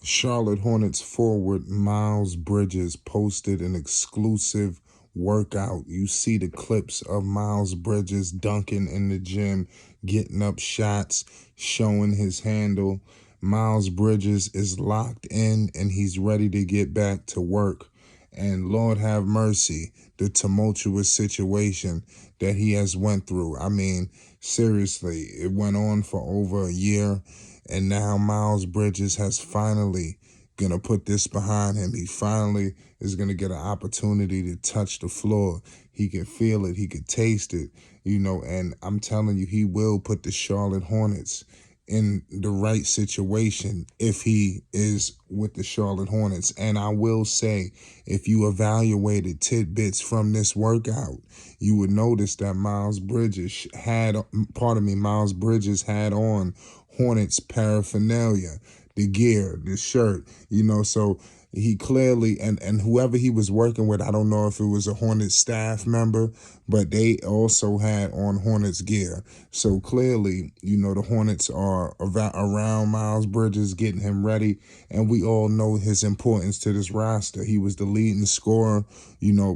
Charlotte Hornets forward Miles Bridges posted an exclusive workout. You see the clips of Miles Bridges dunking in the gym, getting up shots, showing his handle. Miles Bridges is locked in and he's ready to get back to work. And Lord have mercy, the tumultuous situation that he has went through. I mean, seriously, it went on for over a year. And now Miles Bridges has finally gonna put this behind him. He finally is gonna get an opportunity to touch the floor. He can feel it, he can taste it, and I'm telling you, he will put the Charlotte Hornets in the right situation if he is with the Charlotte Hornets. And I will say, if you evaluated tidbits from this workout, you would notice that Miles Bridges had on Hornets paraphernalia, the gear, the shirt, so he clearly, and whoever he was working with, I don't know if it was a Hornets staff member, but they also had on Hornets gear. So clearly, the Hornets are around Miles Bridges, getting him ready, and we all know his importance to this roster. He was the leading scorer,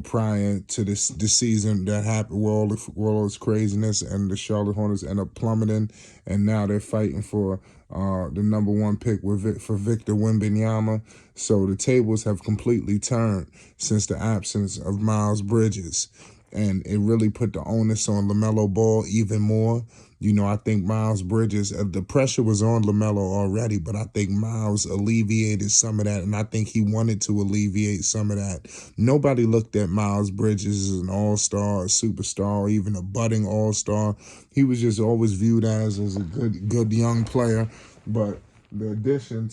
prior to this season that happened with all this craziness, and the Charlotte Hornets end up plummeting, and now they're fighting for the number one pick for Victor Wembanyama. So the tables have completely turned since the absence of Miles Bridges. And it really put the onus on LaMelo Ball even more. I think Miles Bridges, the pressure was on LaMelo already, but I think Miles alleviated some of that, and I think he wanted to alleviate some of that. Nobody looked at Miles Bridges as an all-star, a superstar, or even a budding all-star. He was just always viewed as a good young player, but the addition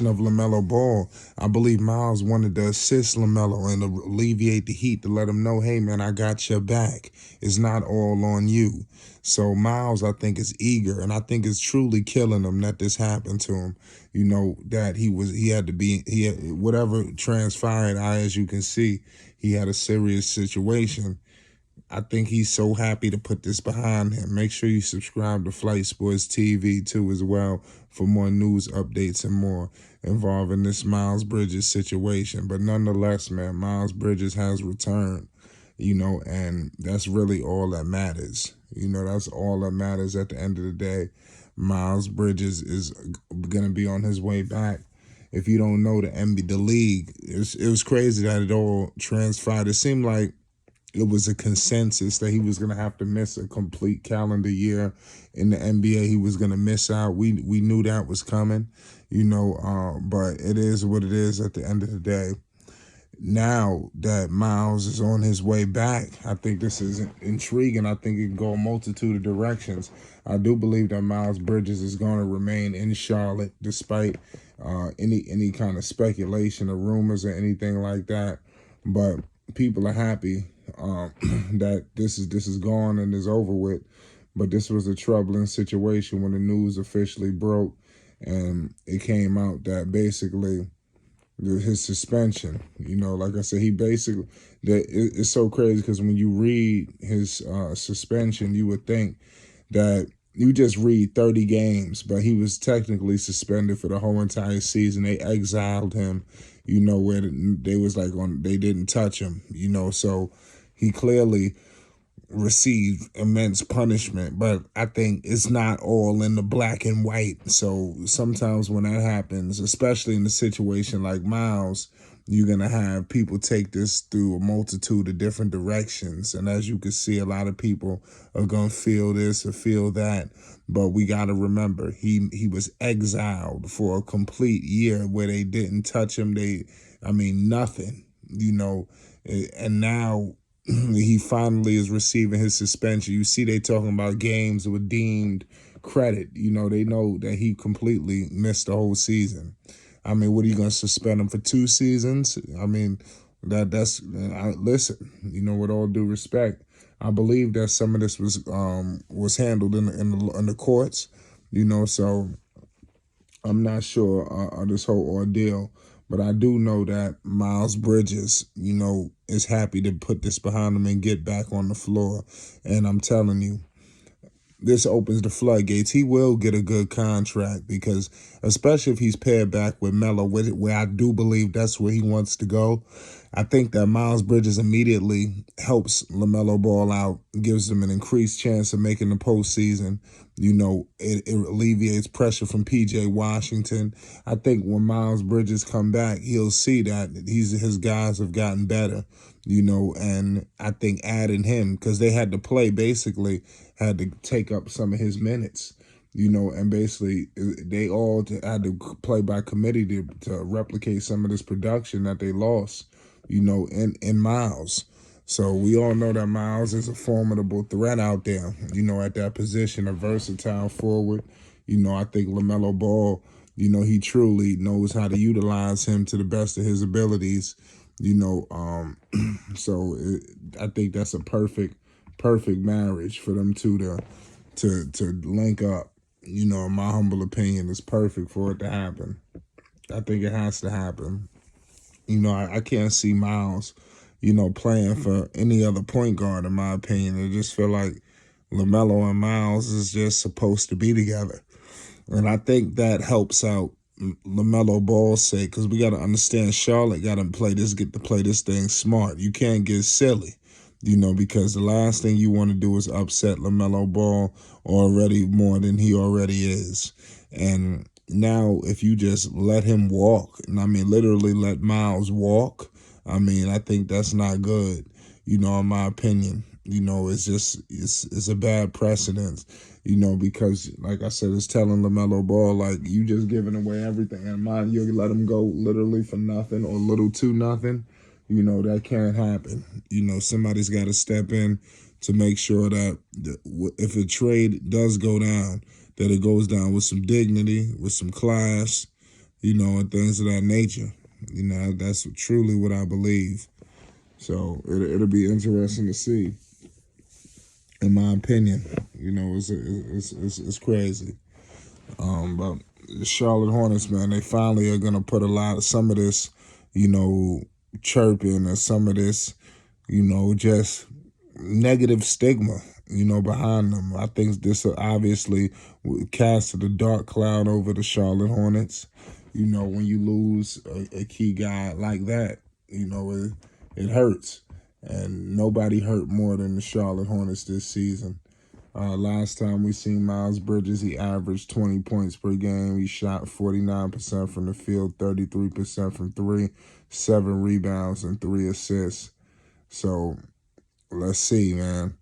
of LaMelo Ball, I believe Miles wanted to assist LaMelo and alleviate the heat, to let him know, hey, man, I got your back. It's not all on you. So Miles, I think, is eager, and I think it's truly killing him that this happened to him. That whatever transpired, as you can see, he had a serious situation. I think he's so happy to put this behind him. Make sure you subscribe to Flight Sports TV too as well for more news updates and more involving this Miles Bridges situation. But nonetheless, man, Miles Bridges has returned, and that's really all that matters. That's all that matters at the end of the day. Miles Bridges is going to be on his way back. If you don't know the league, it was crazy that it all transpired. It seemed like it was a consensus that he was going to have to miss a complete calendar year in the NBA. He was going to miss out. We knew that was coming, but it is what it is at the end of the day. Now that Miles is on his way back, I think this is intriguing. I think it can go a multitude of directions. I do believe that Miles Bridges is going to remain in Charlotte despite any kind of speculation or rumors or anything like that. But people are happy that this is gone and is over with. But this was a troubling situation when the news officially broke, and it came out that basically his suspension, like I said, it's so crazy because when you read his suspension, you would think that you just read 30 games, but he was technically suspended for the whole entire season. They exiled him, where they was like they didn't touch him, so he clearly received immense punishment. But I think it's not all in the black and white. So sometimes when that happens, especially in a situation like Miles, you're going to have people take this through a multitude of different directions. And as you can see, a lot of people are going to feel this or feel that. But we got to remember, he was exiled for a complete year where they didn't touch him. Nothing, and now he finally is receiving his suspension. You see, they talking about games were deemed credit. They know that he completely missed the whole season. What are you going to suspend him for 2 seasons? Listen, with all due respect, I believe that some of this was handled in the courts, so I'm not sure of this whole ordeal. But I do know that Miles Bridges, is happy to put this behind him and get back on the floor. And I'm telling you, this opens the floodgates. He will get a good contract because, especially if he's paired back with Melo, where I do believe that's where he wants to go. I think that Miles Bridges immediately helps LaMelo Ball out, gives him an increased chance of making the postseason. You know, it alleviates pressure from P.J. Washington. I think when Miles Bridges come back, he'll see that his guys have gotten better, you know, and I think adding him, because they had to play, basically had to take up some of his minutes, you know, and basically they all had to play by committee to replicate some of this production that they lost, you know, in Miles. So we all know that Miles is a formidable threat out there, you know, at that position, a versatile forward. You know, I think LaMelo Ball, you know, he truly knows how to utilize him to the best of his abilities, you know. So I think that's a perfect marriage for them two to link up. You know, in my humble opinion, it's perfect for it to happen. I think it has to happen. You know, I can't see Miles, you know, playing for any other point guard, in my opinion. I just feel like LaMelo and Miles is just supposed to be together. And I think that helps out LaMelo Ball's sake, because we got to understand Charlotte got to get to play this thing smart. You can't get silly, you know, because the last thing you want to do is upset LaMelo Ball already more than he already is. And now if you just let him walk, and I mean literally let Miles walk, I mean, I think that's not good, you know, in my opinion. You know, it's just, it's a bad precedent, you know, because, like I said, it's telling LaMelo Ball, like, you just giving away everything. And mind you let him go literally for nothing or little to nothing. You know, that can't happen. You know, somebody's got to step in to make sure that if a trade does go down, that it goes down with some dignity, with some class, you know, and things of that nature. You know, that's truly what I believe. So it'll be interesting to see. In my opinion, you know, it's crazy. But the Charlotte Hornets, man, they finally are gonna put some of this, you know, chirping and some of this, you know, just negative stigma, you know, behind them. I think this obviously casted a dark cloud over the Charlotte Hornets. You know, when you lose a key guy like that, you know, it hurts. And nobody hurt more than the Charlotte Hornets this season. Last time we seen Miles Bridges, he averaged 20 points per game. He shot 49% from the field, 33% from three, 7 rebounds, and 3 assists. So let's see, man.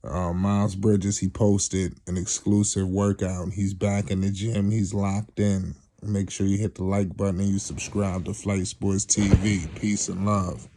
Miles Bridges, he posted an exclusive workout. He's back in the gym. He's locked in. Make sure you hit the like button and you subscribe to Flight Sports TV. Peace and love.